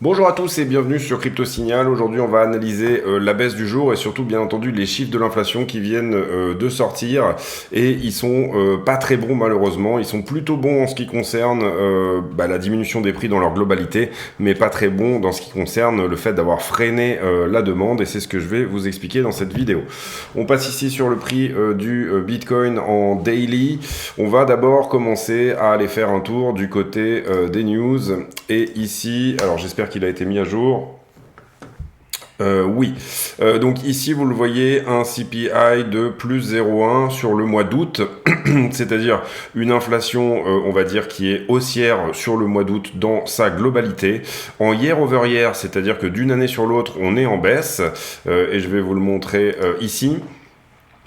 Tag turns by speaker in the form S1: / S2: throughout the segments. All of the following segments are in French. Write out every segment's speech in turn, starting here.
S1: Bonjour à tous et bienvenue sur Crypto Signal. Aujourd'hui, on va analyser la baisse du jour et surtout, bien entendu, les chiffres de l'inflation qui viennent de sortir. Et ils sont pas très bons, malheureusement. Ils sont plutôt bons en ce qui concerne la diminution des prix dans leur globalité, mais pas très bons dans ce qui concerne le fait d'avoir freiné la demande. Et c'est ce que je vais vous expliquer dans cette vidéo. On passe ici sur le prix du Bitcoin en daily. On va d'abord commencer à aller faire un tour du côté des news. Et ici, alors j'espère qu'il a été mis à jour. Oui. Donc ici, vous le voyez, un CPI de plus 0,1 sur le mois d'août, c'est-à-dire une inflation, on va dire, qui est haussière sur le mois d'août dans sa globalité. En year over year, c'est-à-dire que d'une année sur l'autre, on est en baisse, et je vais vous le montrer ici.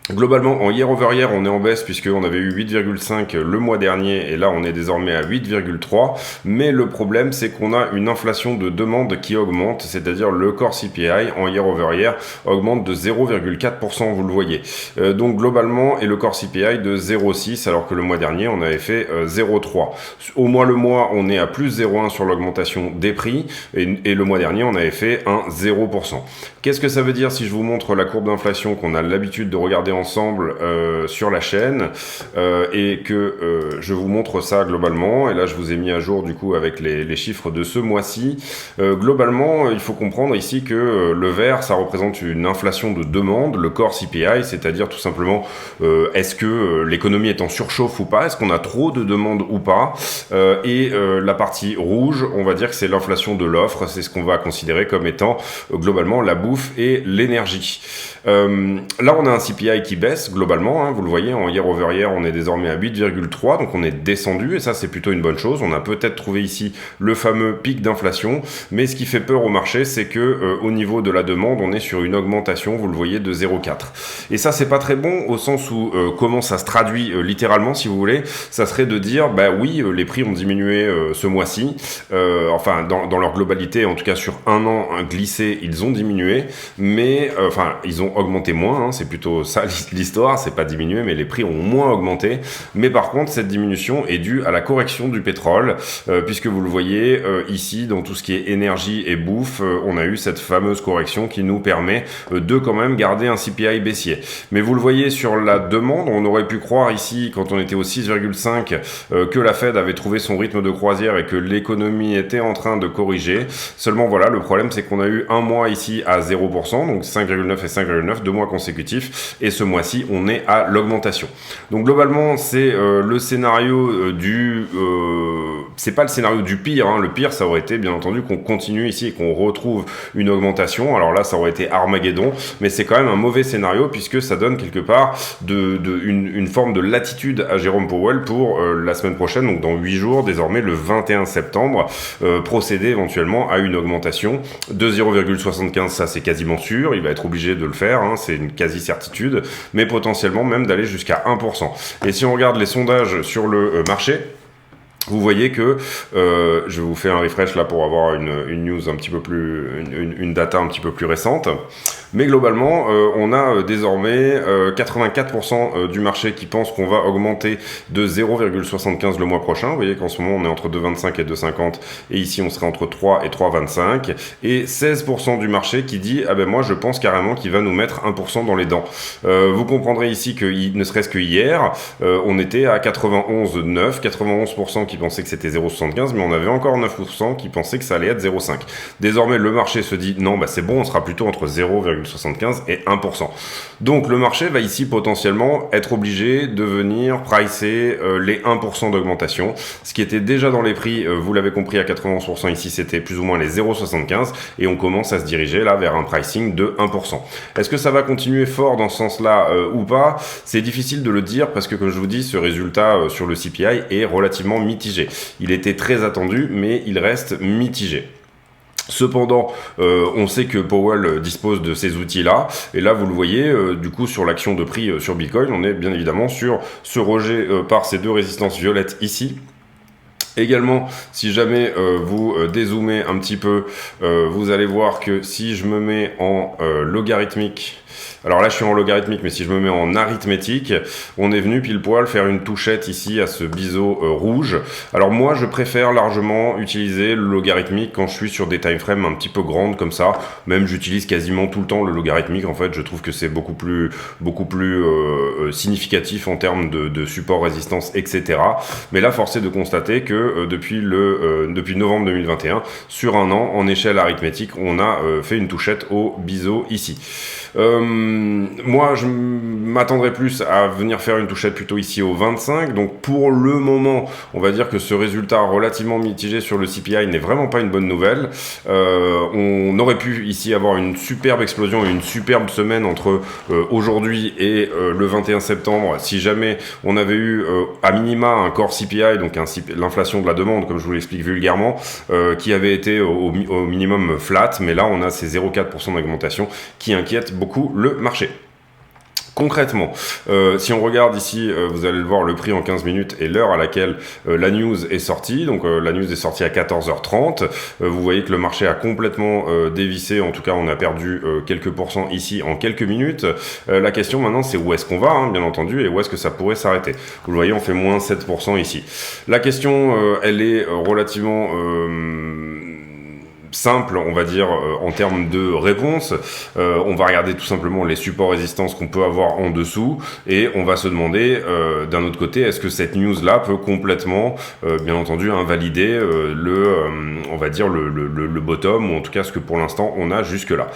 S1: Globalement, en year over year, on est en baisse puisqu'on avait eu 8,5 le mois dernier et là, on est désormais à 8,3. Mais le problème, c'est qu'on a une inflation de demande qui augmente, c'est-à-dire le core CPI en year over year augmente de 0,4%, vous le voyez. Donc globalement, et le core CPI de 0,6 alors que le mois dernier, on avait fait 0,3. Au mois le mois, on est à plus 0,1 sur l'augmentation des prix et le mois dernier, on avait fait un 0%. Qu'est-ce que ça veut dire si je vous montre la courbe d'inflation qu'on a l'habitude de regarder ensemble sur la chaîne et que je vous montre ça globalement, et là je vous ai mis à jour du coup avec les chiffres de ce mois-ci. Globalement, il faut comprendre ici que le vert, ça représente une inflation de demande, le core CPI, c'est-à-dire tout simplement est-ce que l'économie est en surchauffe ou pas, est-ce qu'on a trop de demandes ou pas, et la partie rouge, on va dire que c'est l'inflation de l'offre, c'est ce qu'on va considérer comme étant globalement la bouffe et l'énergie. Là, on a un CPI qui baisse globalement, hein, vous le voyez, en year over year, on est désormais à 8,3, donc on est descendu, et ça, c'est plutôt une bonne chose. On a peut-être trouvé ici le fameux pic d'inflation, mais ce qui fait peur au marché, c'est que au niveau de la demande, on est sur une augmentation, vous le voyez, de 0,4. Et ça, c'est pas très bon, au sens où comment ça se traduit littéralement, si vous voulez, ça serait de dire, bah oui, les prix ont diminué ce mois-ci, enfin, dans leur globalité, en tout cas sur un an glissé, ils ont diminué, mais, enfin, ils ont augmenté moins, hein, c'est plutôt ça l'histoire, c'est pas diminué, mais les prix ont moins augmenté. Mais par contre, cette diminution est due à la correction du pétrole, puisque vous le voyez ici, dans tout ce qui est énergie et bouffe, on a eu cette fameuse correction qui nous permet de quand même garder un CPI baissier. Mais vous le voyez sur la demande, on aurait pu croire ici, quand on était au 6,5, que la Fed avait trouvé son rythme de croisière et que l'économie était en train de corriger. Seulement voilà, le problème c'est qu'on a eu un mois ici à 0%, donc 5,9 et 5,9, 2 mois consécutifs, et ce mois-ci on est à l'augmentation. Donc globalement c'est le scénario c'est pas le scénario du pire, hein. Le pire ça aurait été bien entendu qu'on continue ici et qu'on retrouve une augmentation, alors là ça aurait été Armageddon, mais c'est quand même un mauvais scénario puisque ça donne quelque part une forme de latitude à Jérôme Powell pour la semaine prochaine, donc dans 8 jours, désormais le 21 septembre, procéder éventuellement à une augmentation de 0,75, ça c'est quasiment sûr, il va être obligé de le faire, hein, c'est une quasi-certitude, mais potentiellement même d'aller jusqu'à 1%. Et si on regarde les sondages sur le marché, vous voyez que, je vous fais un refresh là pour avoir une news un petit peu plus, une data un petit peu plus récente, mais globalement, on a désormais 84% du marché qui pense qu'on va augmenter de 0,75 le mois prochain. Vous voyez qu'en ce moment, on est entre 2,25 et 2,50, et ici, on serait entre 3 et 3,25, et 16% du marché qui dit, ah ben moi, je pense carrément qu'il va nous mettre 1% dans les dents. Vous comprendrez ici que, ne serait-ce que hier, on était à 91,9, 91% qui pensaient que c'était 0,75, mais on avait encore 9% qui pensaient que ça allait être 0,5. Désormais, le marché se dit, non, bah c'est bon, on sera plutôt entre 0,75 et 1%. Donc, le marché va ici potentiellement être obligé de venir pricer les 1% d'augmentation, ce qui était déjà dans les prix, vous l'avez compris, à 91% ici, c'était plus ou moins les 0,75, et on commence à se diriger là vers un pricing de 1%. Est-ce que ça va continuer fort dans ce sens-là ou pas? C'est difficile de le dire parce que, comme je vous dis, ce résultat sur le CPI est relativement mitigé. Il était très attendu, mais il reste mitigé. Cependant, on sait que Powell dispose de ces outils-là, et là vous le voyez, du coup sur l'action de prix sur Bitcoin, on est bien évidemment sur ce rejet par ces deux résistances violettes ici. Également, si jamais vous dézoomez un petit peu, vous allez voir que si je me mets en logarithmique, Alors là, je suis en logarithmique, mais si je me mets en arithmétique, on est venu pile poil faire une touchette ici à ce biseau rouge. Alors moi, je préfère largement utiliser le logarithmique quand je suis sur des time frames un petit peu grandes comme ça. Même j'utilise quasiment tout le temps le logarithmique. En fait, je trouve que c'est beaucoup plus significatif en termes de support, résistance, etc. Mais là, force est de constater que depuis novembre 2021, sur un an, en échelle arithmétique, on a fait une touchette au biseau ici. Moi, je m'attendrais plus à venir faire une touchette plutôt ici au 25. Donc pour le moment, on va dire que ce résultat relativement mitigé sur le CPI n'est vraiment pas une bonne nouvelle. On aurait pu ici avoir une superbe explosion et une superbe semaine entre aujourd'hui et le 21 septembre, si jamais on avait eu à minima un core CPI, donc l'inflation de la demande, comme je vous l'explique vulgairement, qui avait été au minimum flat, mais là on a ces 0,4% d'augmentation qui inquiètent beaucoup le marché. Concrètement, si on regarde ici, vous allez le voir, le prix en 15 minutes et l'heure à laquelle la news est sortie. Donc la news est sortie à 14h30. Vous voyez que le marché a complètement dévissé. En tout cas, on a perdu quelques pourcents ici en quelques minutes. La question maintenant, c'est où est-ce qu'on va, hein, bien entendu, et où est-ce que ça pourrait s'arrêter. Vous le voyez, on fait moins 7% ici. La question, elle est relativement simple, on va dire, en termes de réponse. On va regarder tout simplement les supports résistances qu'on peut avoir en dessous et on va se demander d'un autre côté, est-ce que cette news là peut complètement bien entendu invalider on va dire le bottom, ou en tout cas ce que pour l'instant on a jusque là.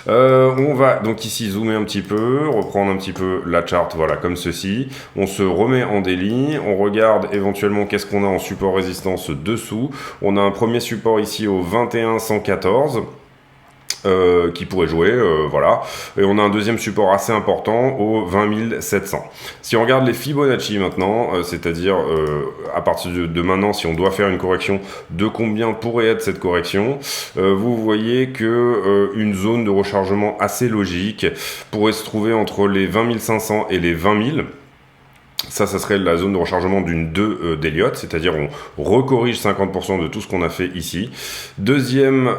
S1: On va donc ici zoomer un petit peu, reprendre un petit peu la charte, voilà, comme ceci. On se remet en daily, on regarde éventuellement qu'est-ce qu'on a en support résistance dessous. On a un premier support ici au 21,114 qui pourrait jouer, voilà. Et on a un deuxième support assez important au 20 700. Si on regarde les Fibonacci maintenant, c'est-à-dire à partir de maintenant, si on doit faire une correction, de combien pourrait être cette correction, vous voyez que une zone de rechargement assez logique pourrait se trouver entre les 20 500 et les 20 000. Ça serait la zone de rechargement d'une 2 d'Elliott, c'est-à-dire on recorrige 50% de tout ce qu'on a fait ici. Deuxième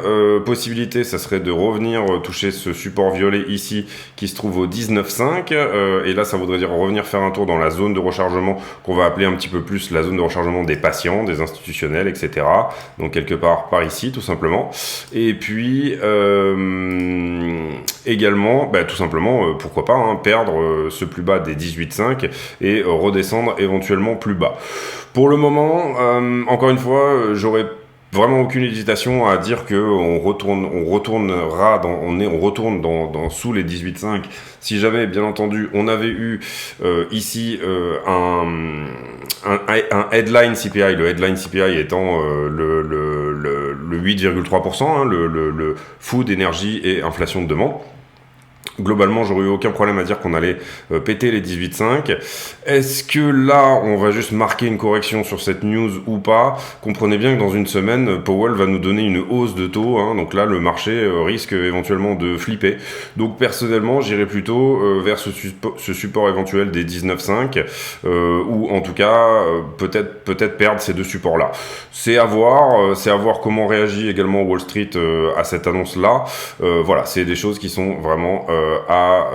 S1: possibilité, ça serait de revenir toucher ce support violet ici, qui se trouve au 19,5. Et là, ça voudrait dire revenir faire un tour dans la zone de rechargement, qu'on va appeler un petit peu plus la zone de rechargement des patients, des institutionnels, etc. Donc quelque part par ici, tout simplement. Et puis, également, tout simplement, pourquoi pas, hein, perdre ce plus bas des 18,5 et redescendre éventuellement plus bas. Pour le moment, encore une fois, j'aurais vraiment aucune hésitation à dire que on retourne dans sous les 18,5 si jamais, bien entendu, on avait eu ici un headline CPI, le headline CPI étant le 8,3%, hein, le food, énergie et inflation de demande. Globalement, j'aurais eu aucun problème à dire qu'on allait péter les 18,5. Est-ce que là, on va juste marquer une correction sur cette news ou pas? Comprenez bien que dans une semaine, Powell va nous donner une hausse de taux, hein, donc là, le marché risque éventuellement de flipper. Donc personnellement, j'irai plutôt vers ce support éventuel des 19,5, ou en tout cas, peut-être perdre ces deux supports-là. C'est à voir comment réagit également Wall Street à cette annonce-là. Voilà, c'est des choses qui sont vraiment à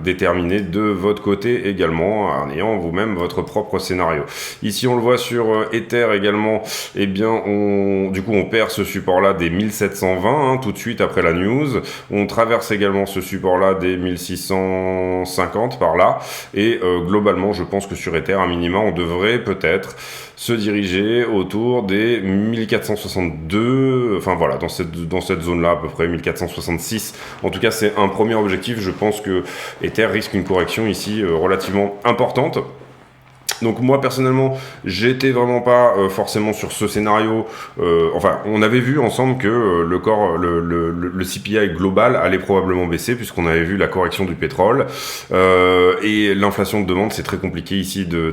S1: déterminer de votre côté également, en ayant vous-même votre propre scénario. Ici, on le voit sur Ether également, eh bien, on perd ce support-là des 1720, hein, tout de suite après la news. On traverse également ce support-là des 1650 par là, et globalement, je pense que sur Ether, à minima, on devrait peut-être se diriger autour des 1462, enfin voilà, dans cette zone-là à peu près, 1466. En tout cas, c'est un premier objectif. Je pense que Ether risque une correction ici relativement importante. Donc moi personnellement, j'étais vraiment pas forcément sur ce scénario. Enfin, on avait vu ensemble que le CPI global allait probablement baisser puisqu'on avait vu la correction du pétrole et l'inflation de demande. C'est très compliqué ici de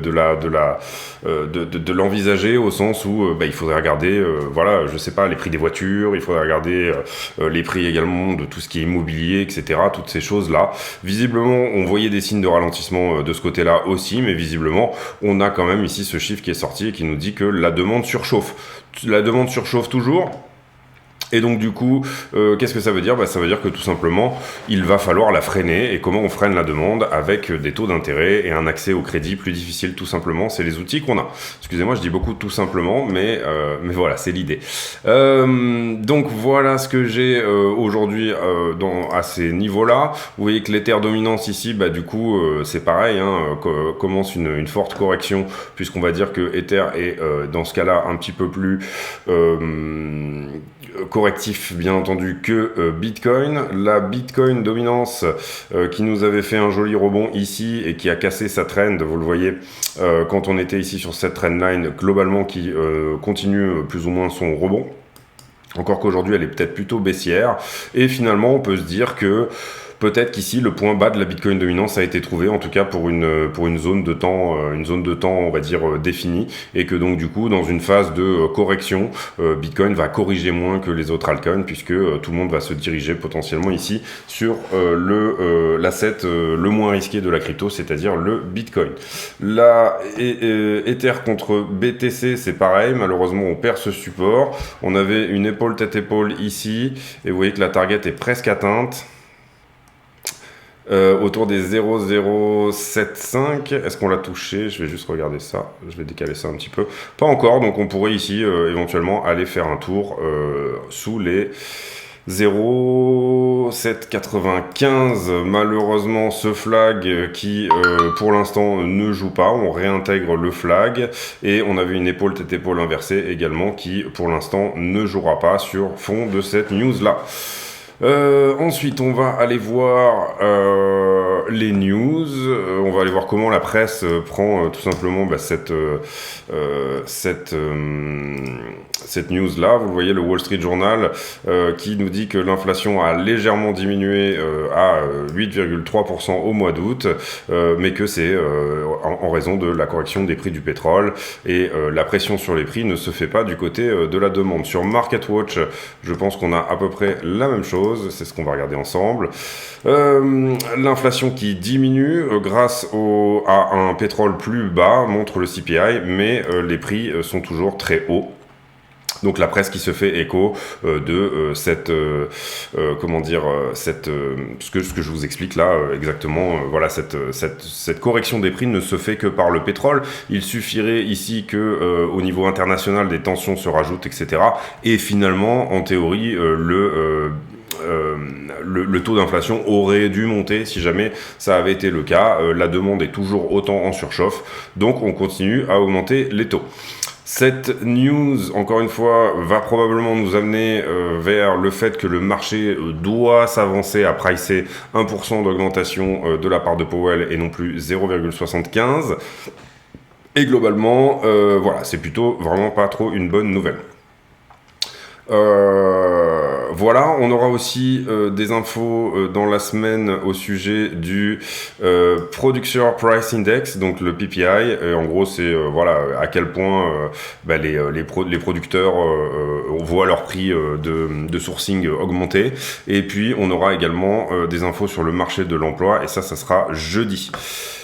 S1: l'envisager au sens où il faudrait regarder, voilà, je sais pas, les prix des voitures, il faudrait regarder les prix également de tout ce qui est immobilier, etc. Toutes ces choses là. Visiblement, on voyait des signes de ralentissement de ce côté-là aussi, mais visiblement on a quand même ici ce chiffre qui est sorti et qui nous dit que la demande surchauffe. La demande surchauffe toujours. Et donc du coup, qu'est-ce que ça veut dire? Ça veut dire que tout simplement, il va falloir la freiner. Et comment on freine la demande? Avec des taux d'intérêt et un accès au crédit plus difficile, tout simplement. C'est les outils qu'on a. Excusez-moi, je dis beaucoup tout simplement, mais voilà, c'est l'idée. Donc voilà ce que j'ai aujourd'hui à ces niveaux-là. Vous voyez que l'Ether dominance ici, du coup, c'est pareil, hein, commence une forte correction, puisqu'on va dire que Ether est dans ce cas-là un petit peu plus correctif bien entendu que Bitcoin. La Bitcoin dominance qui nous avait fait un joli rebond ici et qui a cassé sa trend, vous le voyez quand on était ici sur cette trendline globalement qui continue plus ou moins son rebond. Encore qu'aujourd'hui elle est peut-être plutôt baissière et finalement on peut se dire que peut-être qu'ici le point bas de la Bitcoin dominance a été trouvé, en tout cas pour une zone de temps, on va dire définie, et que donc du coup dans une phase de correction, Bitcoin va corriger moins que les autres altcoins puisque tout le monde va se diriger potentiellement ici sur l'asset le moins risqué de la crypto, c'est-à-dire le Bitcoin. La Ether contre BTC, c'est pareil, malheureusement on perd ce support. On avait une épaule tête-épaule ici, et vous voyez que la target est presque atteinte. Autour des 0,075, est-ce qu'on l'a touché? Je vais juste regarder ça, je vais décaler ça un petit peu. Pas encore, donc on pourrait ici éventuellement aller faire un tour sous les 0,795. Malheureusement, ce flag qui pour l'instant ne joue pas, on réintègre le flag, et on avait une épaule tête-épaule inversée également qui pour l'instant ne jouera pas sur fond de cette news là. Ensuite, on va aller voir les news. On va aller voir comment la presse prend tout simplement cette news-là. Vous voyez le Wall Street Journal qui nous dit que l'inflation a légèrement diminué à 8,3% au mois d'août, mais que c'est en raison de la correction des prix du pétrole, et la pression sur les prix ne se fait pas du côté de la demande. Sur MarketWatch, je pense qu'on a à peu près la même chose. C'est ce qu'on va regarder ensemble. L'inflation qui diminue grâce à un pétrole plus bas, montre le CPI, mais les prix sont toujours très hauts. Donc la presse qui se fait écho de ce que je vous explique là exactement. Voilà, cette correction des prix ne se fait que par le pétrole. Il suffirait ici que au niveau international des tensions se rajoutent, etc. Et finalement, en théorie, le taux d'inflation aurait dû monter si jamais ça avait été le cas. La demande est toujours autant en surchauffe, donc on continue à augmenter les taux. Cette news, encore une fois, va probablement nous amener vers le fait que le marché doit s'avancer à pricer 1% d'augmentation de la part de Powell et non plus 0,75. Et globalement, voilà, c'est plutôt vraiment pas trop une bonne nouvelle. Voilà, on aura aussi des infos dans la semaine au sujet du Producer Price Index, donc le PPI. En gros, c'est voilà à quel point les producteurs voient leur prix de sourcing augmenter. Et puis, on aura également des infos sur le marché de l'emploi, et ça sera jeudi.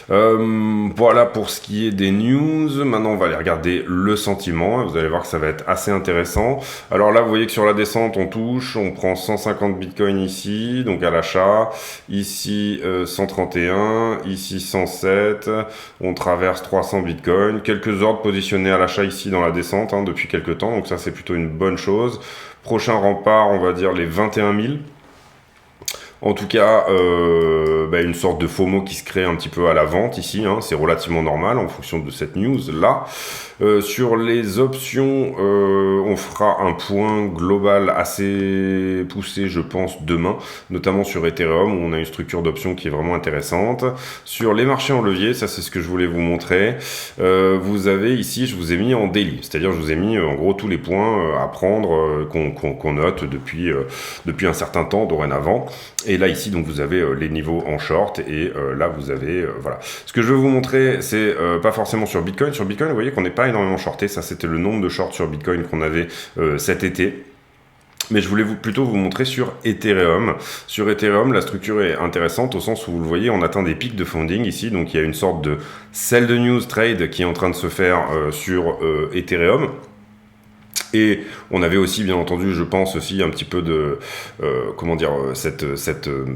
S1: Voilà pour ce qui est des news. Maintenant on va aller regarder le sentiment. Vous allez voir que ça va être assez intéressant. Alors là vous voyez que sur la descente on touche, on prend 150 bitcoins ici, donc à l'achat, ici 131, ici 107, on traverse 300 bitcoins, quelques ordres positionnés à l'achat ici dans la descente depuis quelques temps, donc ça c'est plutôt une bonne chose. Prochain rempart, on va dire les 21 000. En tout cas, une sorte de FOMO qui se crée un petit peu à la vente ici, c'est relativement normal en fonction de cette news-là. Sur les options, on fera un point global assez poussé, je pense, demain, notamment sur Ethereum, où on a une structure d'options qui est vraiment intéressante. Sur les marchés en levier, ça c'est ce que je voulais vous montrer, vous avez ici, je vous ai mis en daily, c'est-à-dire je vous ai mis en gros tous les points à prendre qu'on note depuis un certain temps dorénavant. Et là ici donc vous avez les niveaux en short, et là vous avez voilà. Ce que je veux vous montrer, c'est pas forcément sur Bitcoin. Sur Bitcoin, vous voyez qu'on n'est pas énormément shorté. Ça c'était le nombre de shorts sur Bitcoin qu'on avait cet été. Mais je voulais plutôt vous montrer sur Ethereum. Sur Ethereum, la structure est intéressante au sens où vous le voyez, on atteint des pics de funding ici. Donc il y a une sorte de sell the news trade qui est en train de se faire sur Ethereum. Et on avait aussi, bien entendu, je pense aussi un petit peu de,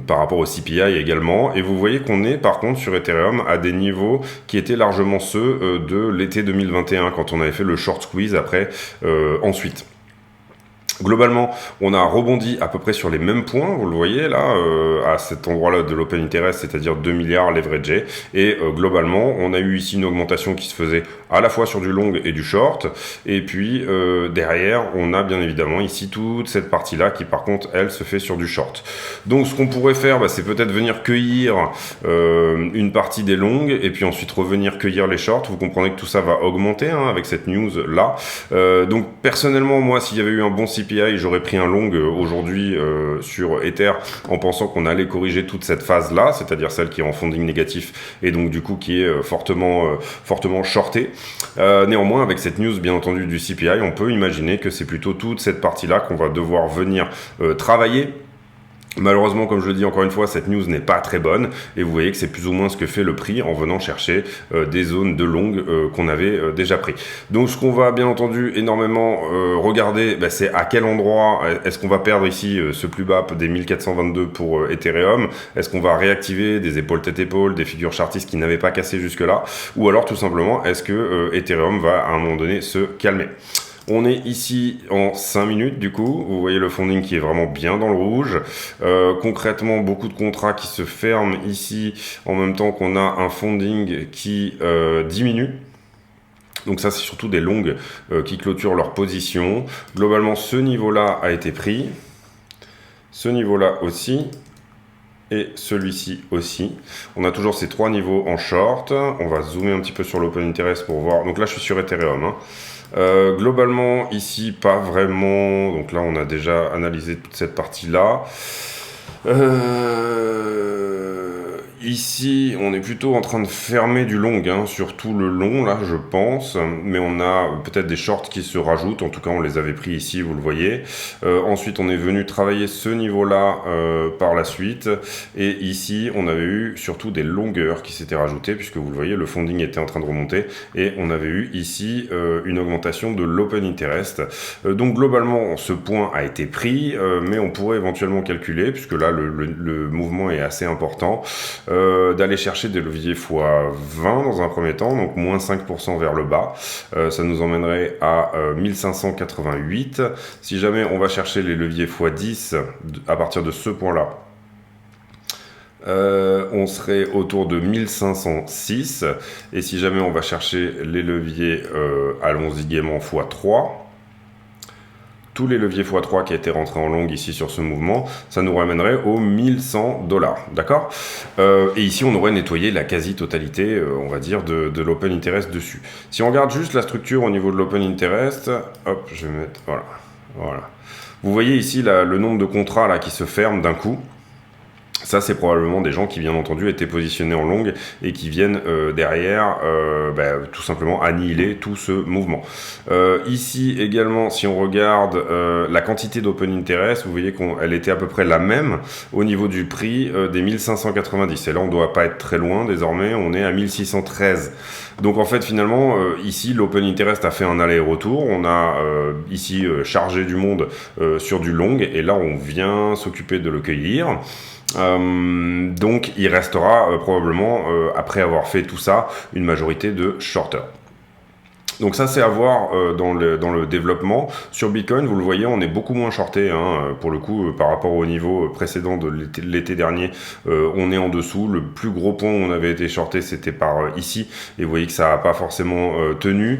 S1: par rapport au CPI également. Et vous voyez qu'on est, par contre, sur Ethereum à des niveaux qui étaient largement ceux de l'été 2021, quand on avait fait le short squeeze après, ensuite. Globalement, on a rebondi à peu près sur les mêmes points, vous le voyez là, à cet endroit-là de l'open interest, c'est-à-dire 2 milliards leveragés. Et globalement, on a eu ici une augmentation qui se faisait à la fois sur du long et du short. Et puis derrière, on a bien évidemment ici toute cette partie-là qui par contre, elle, se fait sur du short. Donc ce qu'on pourrait faire, c'est peut-être venir cueillir une partie des longues et puis ensuite revenir cueillir les shorts. Vous comprenez que tout ça va augmenter avec cette news-là. Donc personnellement, moi, s'il y avait eu un bon CPI, j'aurais pris un long aujourd'hui sur Ether en pensant qu'on allait corriger toute cette phase-là, c'est-à-dire celle qui est en funding négatif et donc du coup qui est fortement shortée. Néanmoins, avec cette news bien entendu du CPI, on peut imaginer que c'est plutôt toute cette partie-là qu'on va devoir venir travailler. Malheureusement, comme je le dis encore une fois, cette news n'est pas très bonne et vous voyez que c'est plus ou moins ce que fait le prix en venant chercher des zones de longue qu'on avait déjà pris. Donc ce qu'on va bien entendu énormément regarder, c'est à quel endroit est-ce qu'on va perdre ici ce plus bas des 1422 pour Ethereum. Est-ce qu'on va réactiver des épaules tête-épaule, des figures chartistes qui n'avaient pas cassé jusque-là, ou alors tout simplement est-ce que Ethereum va à un moment donné se calmer. On est ici en 5 minutes du coup, vous voyez le funding qui est vraiment bien dans le rouge. Concrètement, beaucoup de contrats qui se ferment ici en même temps qu'on a un funding qui diminue. Donc ça, c'est surtout des longues qui clôturent leur position. Globalement, ce niveau-là a été pris. Ce niveau-là aussi. Et celui-ci aussi. On a toujours ces 3 niveaux en short. On va zoomer un petit peu sur l'open interest pour voir. Donc là, je suis sur Ethereum. Globalement, ici, pas vraiment. Donc là, on a déjà analysé toute cette partie-là. Ici, on est plutôt en train de fermer du long, surtout le long, là, je pense. Mais on a peut-être des shorts qui se rajoutent. En tout cas, on les avait pris ici, vous le voyez. Ensuite, on est venu travailler ce niveau-là par la suite. Et ici, on avait eu surtout des longueurs qui s'étaient rajoutées, puisque vous le voyez, le funding était en train de remonter. Et on avait eu ici une augmentation de l'open interest. Donc, globalement, ce point a été pris, mais on pourrait éventuellement calculer, puisque là, le mouvement est assez important. D'aller chercher des leviers x20 dans un premier temps, donc moins 5% vers le bas. Ça nous emmènerait à 1588. Si jamais on va chercher les leviers x10 à partir de ce point-là, on serait autour de 1506. Et si jamais on va chercher les leviers, allons-y gaiement x3, tous les leviers x3 qui étaient rentrés en longue ici sur ce mouvement, ça nous ramènerait aux $1100, d'accord. Et ici, on aurait nettoyé la quasi-totalité, on va dire, de l'open interest dessus. Si on regarde juste la structure au niveau de l'open interest, hop, je vais mettre, voilà. Vous voyez ici le nombre de contrats là qui se ferment d'un coup. Ça, c'est probablement des gens qui, bien entendu, étaient positionnés en longue et qui viennent derrière tout simplement annihiler tout ce mouvement. Ici également, si on regarde la quantité d'open interest, vous voyez qu'elle était à peu près la même au niveau du prix des 1590. Et là, on ne doit pas être très loin désormais, on est à 1613. Donc en fait, finalement, ici, l'open interest a fait un aller-retour. On a ici chargé du monde sur du long et là, on vient s'occuper de le cueillir. Donc il restera probablement après avoir fait tout ça une majorité de shorters. Donc ça c'est à voir dans le développement. Sur Bitcoin, vous le voyez, on est beaucoup moins shorté pour le coup par rapport au niveau précédent de l'été dernier. On est en dessous. Le plus gros point où on avait été shorté, c'était par ici. Et vous voyez que ça n'a pas forcément tenu.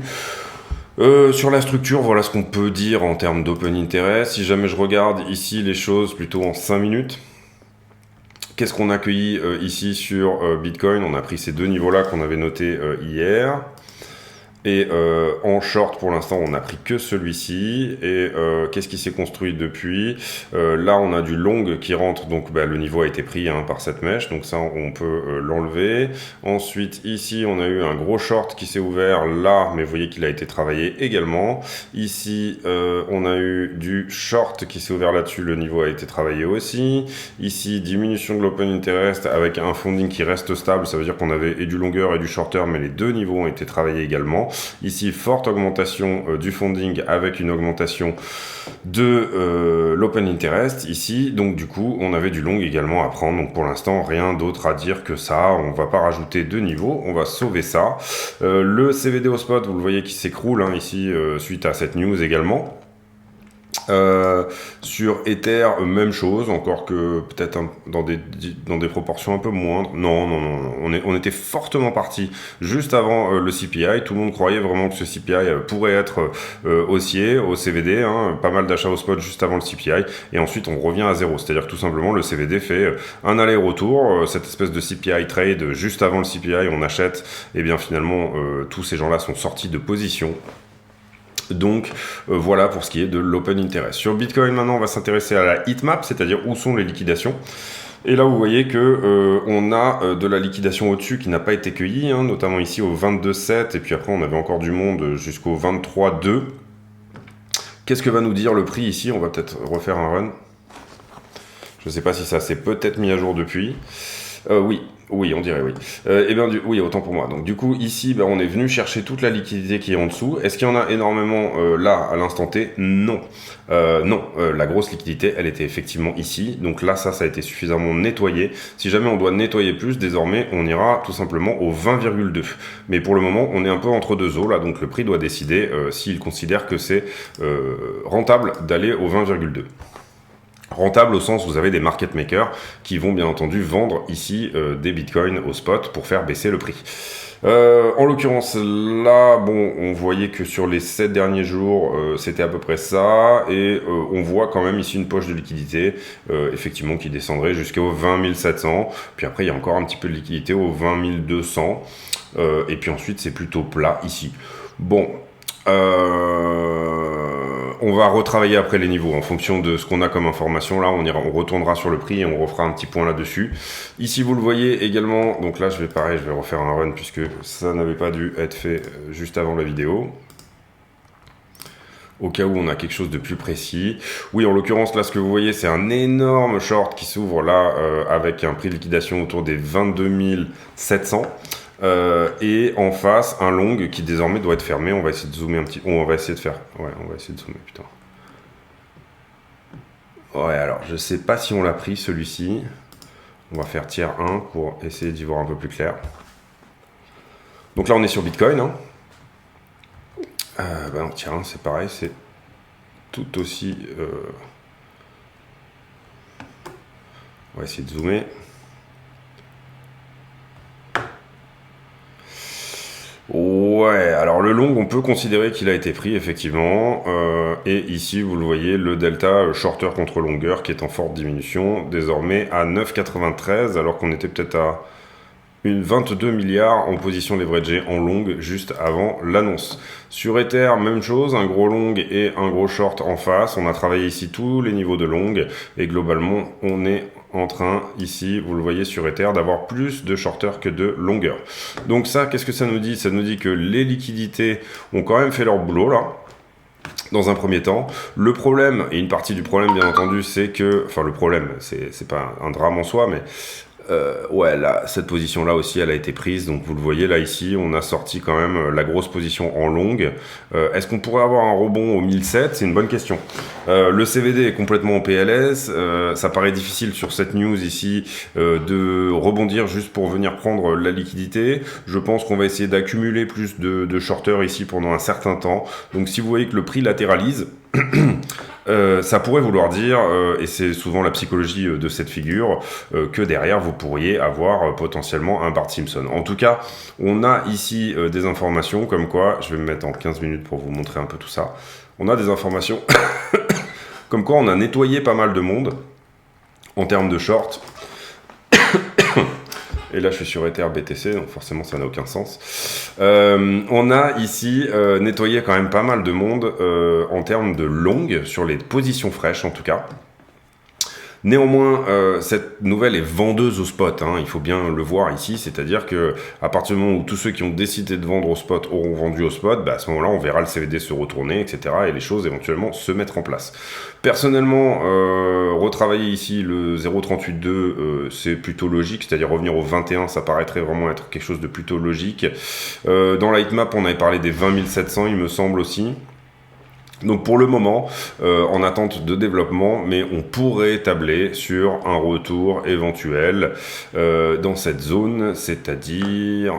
S1: Sur la structure, voilà ce qu'on peut dire en termes d'open interest. Si jamais je regarde ici les choses plutôt en 5 minutes. Qu'est-ce qu'on a accueilli ici sur Bitcoin? On a pris ces 2 niveaux-là qu'on avait notés hier. Et en short, pour l'instant, on n'a pris que celui-ci. Et qu'est-ce qui s'est construit depuis? Là, on a du long qui rentre. Donc, le niveau a été pris par cette mèche. Donc ça, on peut l'enlever. Ensuite, ici, on a eu un gros short qui s'est ouvert là. Mais vous voyez qu'il a été travaillé également. Ici, on a eu du short qui s'est ouvert là-dessus. Le niveau a été travaillé aussi. Ici, diminution de l'open interest avec un funding qui reste stable. Ça veut dire qu'on avait et du longueur et du shorter. Mais les 2 niveaux ont été travaillés également. Ici, forte augmentation du funding avec une augmentation de l'open interest ici. Donc du coup, on avait du long également à prendre. Donc pour l'instant, rien d'autre à dire que ça. On va pas rajouter de niveau. On va sauver ça. Le CVD au spot, vous le voyez qui s'écroule hein, ici suite à cette news également. Sur Ether, même chose, encore que peut-être dans des proportions un peu moindres. Non, on était fortement parti juste avant le CPI. Tout le monde croyait vraiment que ce CPI pourrait être haussier au CVD, hein, pas mal d'achats au spot juste avant le CPI, et ensuite on revient à zéro. C'est-à-dire que tout simplement le CVD fait un aller-retour, cette espèce de CPI trade juste avant le CPI, on achète, et bien finalement tous ces gens-là sont sortis de position. Donc voilà pour ce qui est de l'open interest. Sur Bitcoin maintenant on va s'intéresser à la heatmap, c'est-à-dire où sont les liquidations. Et là vous voyez que on a de la liquidation au-dessus qui n'a pas été cueillie, hein, notamment ici au 22,7 et puis après on avait encore du monde jusqu'au 23,2. Qu'est-ce que va nous dire le prix ici? On va peut-être refaire un run. Je ne sais pas si ça s'est peut-être mis à jour depuis. Oui, on dirait oui. Oui, autant pour moi. Donc du coup, ici, on est venu chercher toute la liquidité qui est en dessous. Est-ce qu'il y en a énormément là, à l'instant T? Non. La grosse liquidité, elle était effectivement ici. Donc là, ça a été suffisamment nettoyé. Si jamais on doit nettoyer plus, désormais, on ira tout simplement au 20,2. Mais pour le moment, on est un peu entre deux eaux là. Donc le prix doit décider s'il considère que c'est rentable d'aller au 20,2. Rentable au sens où vous avez des market makers qui vont bien entendu vendre ici des bitcoins au spot pour faire baisser le prix. En l'occurrence là, on voyait que sur les 7 derniers jours, c'était à peu près ça, et on voit quand même ici une poche de liquidité, effectivement qui descendrait jusqu'au 20 700, puis après il y a encore un petit peu de liquidité au 20 200, et puis ensuite c'est plutôt plat ici. On va retravailler après les niveaux en fonction de ce qu'on a comme information. Là, on retournera sur le prix et on refera un petit point là-dessus. Ici, vous le voyez également. Donc là, je vais refaire un run puisque ça n'avait pas dû être fait juste avant la vidéo. Au cas où on a quelque chose de plus précis. Oui, en l'occurrence, là, ce que vous voyez, c'est un énorme short qui s'ouvre là avec un prix de liquidation autour des 22 700. Et en face un long qui désormais doit être fermé. On va essayer de zoomer un petit. On va essayer de faire. Ouais, on va essayer de zoomer. Putain. Ouais, alors je sais pas si on l'a pris celui-ci. On va faire tiers 1 pour essayer d'y voir un peu plus clair. Donc là on est sur Bitcoin. Hein. Tiers 1 c'est pareil, c'est tout aussi. On va essayer de zoomer. Ouais, alors le long, on peut considérer qu'il a été pris, effectivement. Et ici, vous le voyez, le delta shorter contre longueur qui est en forte diminution, désormais à 9,93, alors qu'on était peut-être à 22 milliards en position leveragée en long juste avant l'annonce. Sur Ether, même chose, un gros long et un gros short en face. On a travaillé ici tous les niveaux de long et globalement, on est en train, ici, vous le voyez sur Ether, d'avoir plus de shorter que de longueur. Donc ça, qu'est-ce que ça nous dit? Ça nous dit que les liquidités ont quand même fait leur boulot, là, dans un premier temps. Le problème, et une partie du problème, bien entendu, c'est que... Enfin, le problème, c'est pas un drame en soi, mais... là, cette position-là aussi, elle a été prise. Donc, vous le voyez là, ici, on a sorti quand même la grosse position en longue. Est-ce qu'on pourrait avoir un rebond au 1007? C'est une bonne question. Le CVD est complètement en PLS. Ça paraît difficile sur cette news ici de rebondir juste pour venir prendre la liquidité. Je pense qu'on va essayer d'accumuler plus de shorters ici pendant un certain temps. Donc, si vous voyez que le prix latéralise... ça pourrait vouloir dire, et c'est souvent la psychologie de cette figure, que derrière vous pourriez avoir potentiellement un Bart Simpson. En tout cas, on a ici des informations comme quoi, je vais me mettre en 15 minutes pour vous montrer un peu tout ça, on a des informations comme quoi on a nettoyé pas mal de monde en termes de short. Et là, je suis sur Ether BTC, donc forcément, ça n'a aucun sens. On a ici nettoyé quand même pas mal de monde en termes de long, sur les positions fraîches en tout cas. Néanmoins, cette nouvelle est vendeuse au spot, hein, il faut bien le voir ici, c'est-à-dire que à partir du moment où tous ceux qui ont décidé de vendre au spot auront vendu au spot, bah, à ce moment-là, on verra le CVD se retourner, etc., et les choses éventuellement se mettre en place. Personnellement, retravailler ici le 0,38,2, c'est plutôt logique, c'est-à-dire revenir au 21, ça paraîtrait vraiment être quelque chose de plutôt logique. Dans la heatmap, on avait parlé des 20 700, il me semble aussi. Donc pour le moment, en attente de développement, mais on pourrait tabler sur un retour éventuel dans cette zone, c'est-à-dire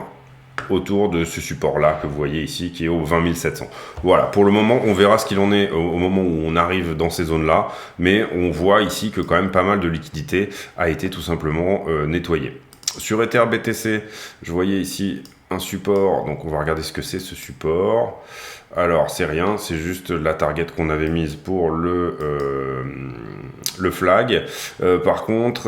S1: autour de ce support-là que vous voyez ici, qui est au 20 700. Voilà, pour le moment, on verra ce qu'il en est au moment où on arrive dans ces zones-là, mais on voit ici que quand même pas mal de liquidité a été tout simplement nettoyée. Sur Ether BTC, je voyais ici un support, donc on va regarder ce que c'est ce support. Alors c'est rien, c'est juste la target qu'on avait mise pour le flag. Par contre,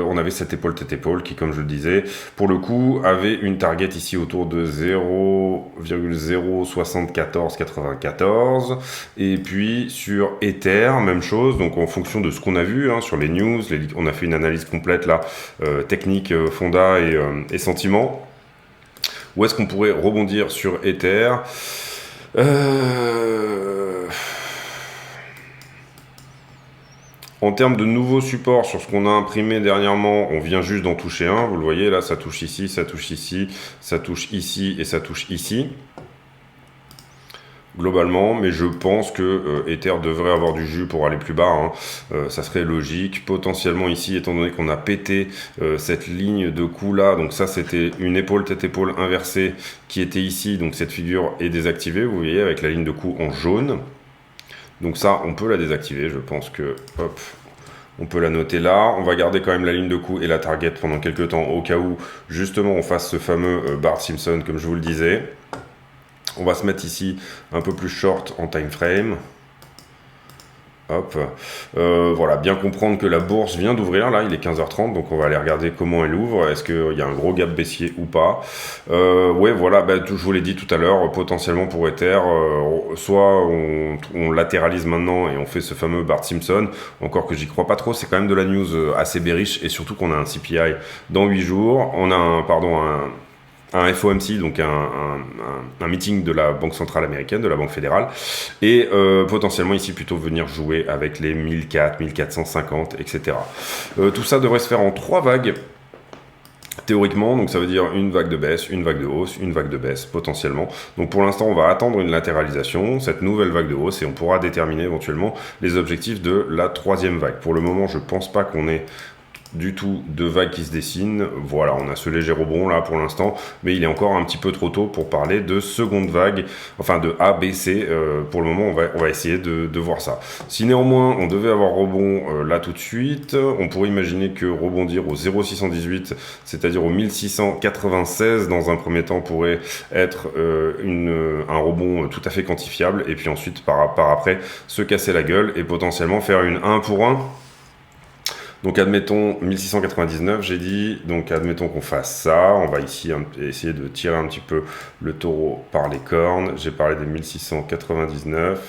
S1: on avait cette épaule tête épaule qui, comme je le disais, pour le coup avait une target ici autour de 0,07494. Et puis sur Ether, même chose, donc en fonction de ce qu'on a vu hein, sur les news, on a fait une analyse complète là, technique, fonda et sentiment. Où est-ce qu'on pourrait rebondir sur Ether ? En termes de nouveaux supports sur ce qu'on a imprimé dernièrement, on vient juste d'en toucher un. Vous le voyez là, ça touche ici, ça touche ici, ça touche ici et ça touche ici. Globalement, mais je pense que Ether devrait avoir du jus pour aller plus bas, hein. Ça serait logique. Potentiellement ici, étant donné qu'on a pété cette ligne de coup là, donc ça c'était une épaule tête-épaule inversée qui était ici, donc cette figure est désactivée, vous voyez, avec la ligne de coup en jaune. Donc ça, on peut la désactiver, je pense que, hop, on peut la noter là. On va garder quand même la ligne de coup et la target pendant quelques temps, au cas où, justement, on fasse ce fameux Bart Simpson, comme je vous le disais. On va se mettre ici un peu plus short en time frame. Hop. Voilà, bien comprendre que la bourse vient d'ouvrir, là, il est 15h30, donc on va aller regarder comment elle ouvre. Est-ce qu'il y a un gros gap baissier ou pas? Ouais, voilà, bah, je vous l'ai dit tout à l'heure, potentiellement pour Ether, soit on latéralise maintenant et on fait ce fameux Bart Simpson, encore que j'y crois pas trop, c'est quand même de la news assez bearish, et surtout qu'on a un CPI dans 8 jours, on a un FOMC, donc un meeting de la Banque Centrale Américaine, de la Banque Fédérale, et potentiellement ici plutôt venir jouer avec les 1400, 1450, etc. Tout ça devrait se faire en 3 vagues, théoriquement, donc ça veut dire une vague de baisse, une vague de hausse, une vague de baisse, potentiellement. Donc pour l'instant, on va attendre une latéralisation, cette nouvelle vague de hausse, et on pourra déterminer éventuellement les objectifs de la 3e vague. Pour le moment, je pense pas qu'on ait du tout de vagues qui se dessinent. Voilà, on a ce léger rebond là pour l'instant, mais il est encore un petit peu trop tôt pour parler de seconde vague, enfin de A, B, C. Pour le moment, on va essayer de voir ça. Si néanmoins on devait avoir rebond là tout de suite, on pourrait imaginer que rebondir au 0,618, c'est-à-dire au 1696 dans un premier temps, pourrait être un rebond tout à fait quantifiable, et puis ensuite par après se casser la gueule et potentiellement faire une 1 pour 1. Donc admettons 1699, j'ai dit, donc admettons qu'on fasse ça, on va ici essayer de tirer un petit peu le taureau par les cornes, j'ai parlé des 1699,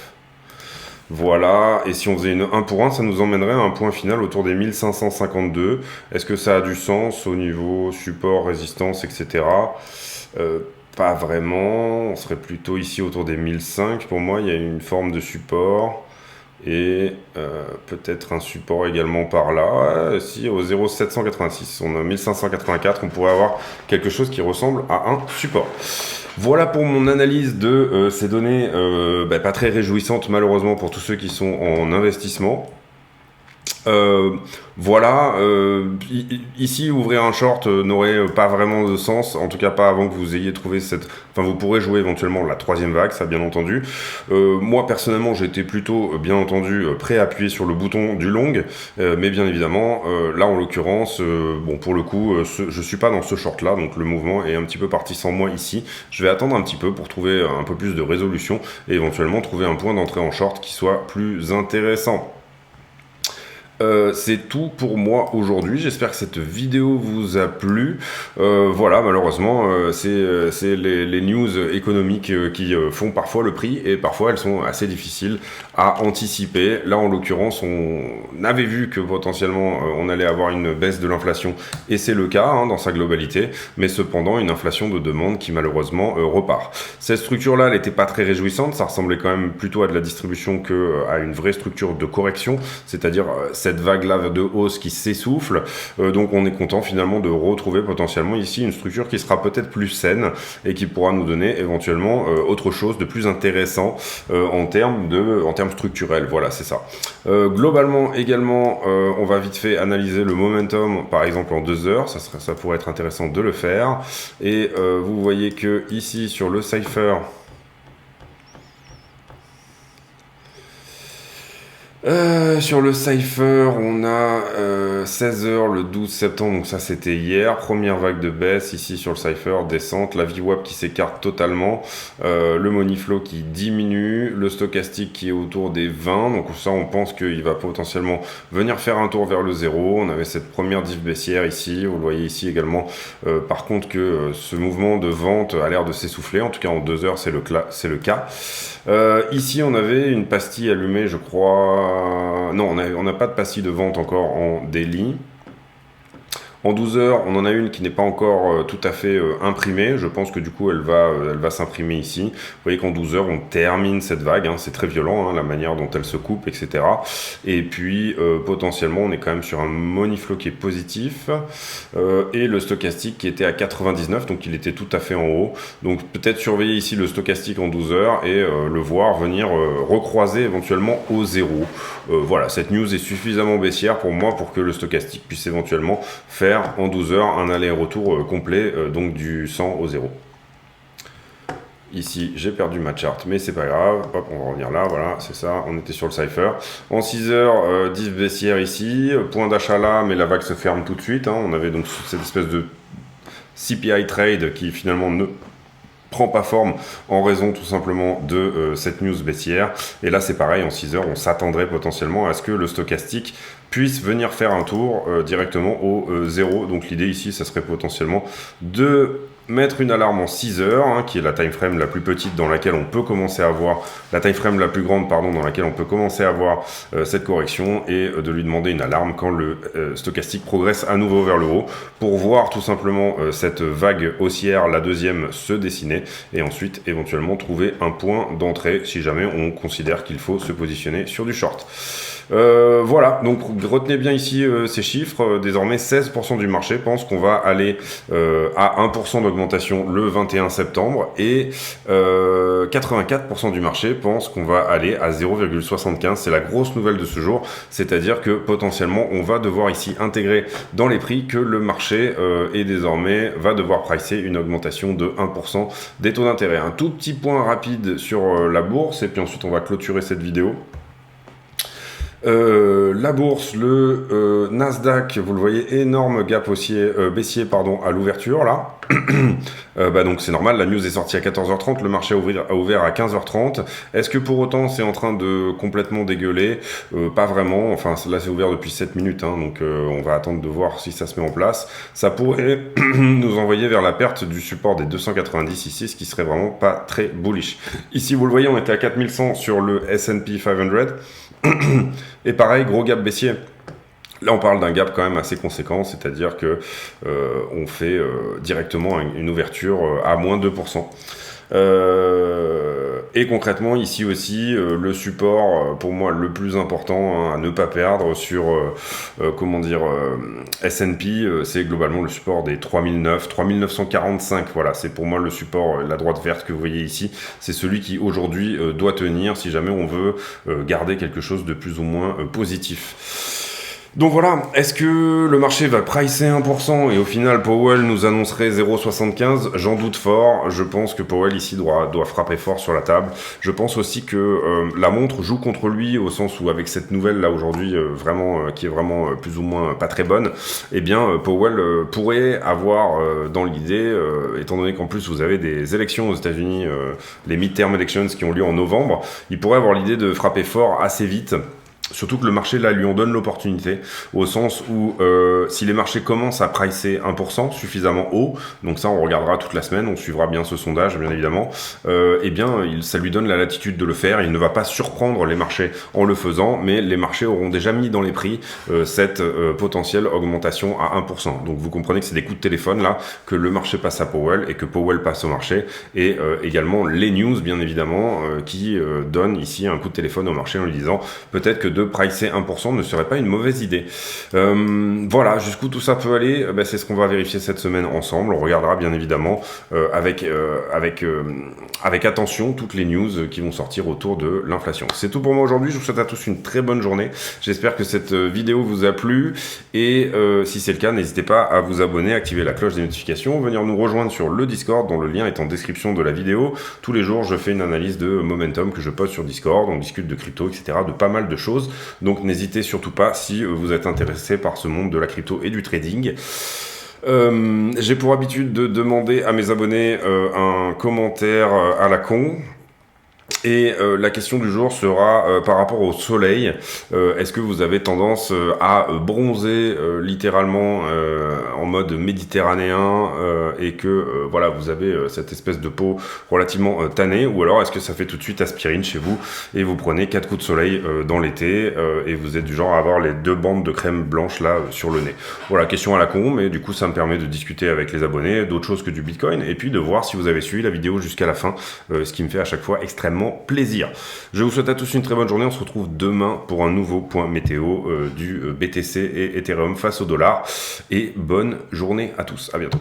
S1: voilà, et si on faisait une 1 pour 1, ça nous emmènerait à un point final autour des 1552, est-ce que ça a du sens au niveau support, résistance, etc. Pas vraiment, on serait plutôt ici autour des 1005, pour moi il y a une forme de support, et peut-être un support également par là. Si au 0,786 on a 1584, on pourrait avoir quelque chose qui ressemble à un support. Voilà pour mon analyse de ces données pas très réjouissantes malheureusement pour tous ceux qui sont en investissement. Voilà, ici ouvrir un short n'aurait pas vraiment de sens, en tout cas pas avant que vous ayez trouvé vous pourrez jouer éventuellement la 3e vague, ça bien entendu. Moi personnellement j'étais plutôt bien entendu prêt à appuyer sur le bouton du long, mais bien évidemment là en l'occurrence, bon pour le coup je suis pas dans ce short là, donc le mouvement est un petit peu parti sans moi ici. Je vais attendre un petit peu pour trouver un peu plus de résolution et éventuellement trouver un point d'entrée en short qui soit plus intéressant. C'est tout pour moi aujourd'hui. J'espère que cette vidéo vous a plu. Voilà, malheureusement, c'est les news économiques qui font parfois le prix et parfois elles sont assez difficiles à anticiper. Là, en l'occurrence, on avait vu que potentiellement on allait avoir une baisse de l'inflation et c'est le cas dans sa globalité, mais cependant une inflation de demande qui malheureusement repart. Cette structure-là, elle n'était pas très réjouissante. Ça ressemblait quand même plutôt à de la distribution qu'à une vraie structure de correction, c'est-à-dire cette vague-là de hausse qui s'essouffle. Donc on est content finalement de retrouver potentiellement ici une structure qui sera peut-être plus saine et qui pourra nous donner éventuellement autre chose de plus intéressant en termes structurels. Voilà, c'est ça. Globalement également, on va vite fait analyser le momentum, par exemple en 2 heures. Ça pourrait être intéressant de le faire. Et vous voyez que ici sur le Cypher, sur le Cypher, on a 16h le 12 septembre, donc ça c'était hier, première vague de baisse ici sur le Cypher, descente, la VWAP qui s'écarte totalement, le money flow qui diminue, le stochastique qui est autour des 20, donc ça on pense qu'il va potentiellement venir faire un tour vers le 0, on avait cette première diff baissière ici, vous le voyez ici également, par contre que ce mouvement de vente a l'air de s'essouffler, en tout cas en 2 heures c'est le cas. Ici on avait une pastille allumée je crois. Non, on n'a pas de pastille de vente encore en daily. En 12 heures, on en a une qui n'est pas encore tout à fait imprimée. Je pense que du coup, elle va s'imprimer ici. Vous voyez qu'en 12 heures, on termine cette vague. C'est très violent, la manière dont elle se coupe, etc. Et puis, potentiellement, on est quand même sur un money flow qui est positif. Et le stochastique qui était à 99, donc il était tout à fait en haut. Donc, peut-être surveiller ici le stochastique en 12 heures et le voir venir recroiser éventuellement au 0. Voilà, cette news est suffisamment baissière pour moi pour que le stochastique puisse éventuellement faire en 12 heures un aller-retour complet, donc du 100 au 0. Ici, j'ai perdu ma charte, mais c'est pas grave. Hop, on va revenir là, voilà, c'est ça, on était sur le Cypher. En 6 heures, diff baissière ici, point d'achat là, mais la vague se ferme tout de suite. On avait donc cette espèce de CPI trade qui finalement ne prend pas forme en raison tout simplement de cette news baissière. Et là, c'est pareil, en 6 heures, on s'attendrait potentiellement à ce que le stochastique puisse venir faire un tour directement au 0. Donc l'idée ici, ça serait potentiellement de mettre une alarme en 6 heures, qui est la time frame la plus petite dans laquelle on peut commencer à voir, la time frame la plus grande, pardon, dans laquelle on peut commencer à voir cette correction et de lui demander une alarme quand le stochastique progresse à nouveau vers le haut pour voir tout simplement cette vague haussière, la deuxième, se dessiner et ensuite éventuellement trouver un point d'entrée si jamais on considère qu'il faut se positionner sur du short. Voilà, donc retenez bien ici ces chiffres. Désormais 16% du marché pense qu'on va aller à 1% d'augmentation le 21 septembre et 84% du marché pense qu'on va aller à 0,75. C'est la grosse nouvelle de ce jour, c'est-à-dire que potentiellement on va devoir ici intégrer dans les prix que le marché est désormais va devoir pricer une augmentation de 1% des taux d'intérêt. Un tout petit point rapide sur la bourse et puis ensuite on va clôturer cette vidéo. La bourse, le Nasdaq, vous le voyez, énorme gap baissier à l'ouverture là. Donc c'est normal, la news est sortie à 14h30, le marché a ouvert à 15h30. Est-ce que pour autant c'est en train de complètement dégueuler? Pas vraiment, enfin là c'est ouvert depuis 7 minutes, donc on va attendre de voir si ça se met en place. Ça pourrait nous envoyer vers la perte du support des 290 ici, ce qui serait vraiment pas très bullish. Ici vous le voyez, on était à 4100 sur le S&P 500. Et pareil, gros gap baissier. Là, on parle d'un gap quand même assez conséquent, c'est-à-dire que on fait directement une ouverture à moins 2%. Et concrètement, ici aussi, le support, pour moi, le plus important à ne pas perdre sur, S&P, c'est globalement le support des 3945. Voilà, c'est pour moi le support, la droite verte que vous voyez ici. C'est celui qui, aujourd'hui, doit tenir si jamais on veut garder quelque chose de plus ou moins positif. Donc voilà, est-ce que le marché va pricer 1% et au final Powell nous annoncerait 0,75? J'en doute fort, je pense que Powell ici doit frapper fort sur la table. Je pense aussi que la montre joue contre lui au sens où avec cette nouvelle là aujourd'hui qui est vraiment plus ou moins pas très bonne, eh bien Powell pourrait avoir dans l'idée, étant donné qu'en plus vous avez des élections aux États-Unis, les midterm elections qui ont lieu en novembre, il pourrait avoir l'idée de frapper fort assez vite Surtout que le marché, là, lui en donne l'opportunité, au sens où si les marchés commencent à pricer 1% suffisamment haut, donc ça on regardera toute la semaine, on suivra bien ce sondage bien évidemment, eh bien ça lui donne la latitude de le faire, il ne va pas surprendre les marchés en le faisant, mais les marchés auront déjà mis dans les prix cette potentielle augmentation à 1%. Donc vous comprenez que c'est des coups de téléphone là, que le marché passe à Powell et que Powell passe au marché, et également les news bien évidemment qui donnent ici un coup de téléphone au marché en lui disant peut-être que de pricer 1% ne serait pas une mauvaise idée. Voilà, jusqu'où tout ça peut aller, c'est ce qu'on va vérifier cette semaine ensemble. On regardera bien évidemment avec attention toutes les news qui vont sortir autour de l'inflation. C'est tout pour moi aujourd'hui, je vous souhaite à tous une très bonne journée. J'espère que cette vidéo vous a plu et si c'est le cas, n'hésitez pas à vous abonner, activer la cloche des notifications, venir nous rejoindre sur le Discord dont le lien est en description de la vidéo. Tous les jours, je fais une analyse de momentum que je poste sur Discord, on discute de crypto, etc., de pas mal de choses. Donc n'hésitez surtout pas si vous êtes intéressé par ce monde de la crypto et du trading. J'ai pour habitude de demander à mes abonnés un commentaire à la con. Et la question du jour sera par rapport au soleil. Est-ce que vous avez tendance à bronzer littéralement en mode méditerranéen et que voilà vous avez cette espèce de peau relativement tannée, ou alors est-ce que ça fait tout de suite aspirine chez vous et vous prenez 4 coups de soleil dans l'été et vous êtes du genre à avoir les 2 bandes de crème blanche là sur le nez. Voilà, question à la con, mais du coup ça me permet de discuter avec les abonnés d'autres choses que du Bitcoin et puis de voir si vous avez suivi la vidéo jusqu'à la fin, ce qui me fait à chaque fois extrêmement plaisir. Je vous souhaite à tous une très bonne journée. On se retrouve demain pour un nouveau point météo du BTC et Ethereum face au dollar. Et bonne journée à tous. À bientôt.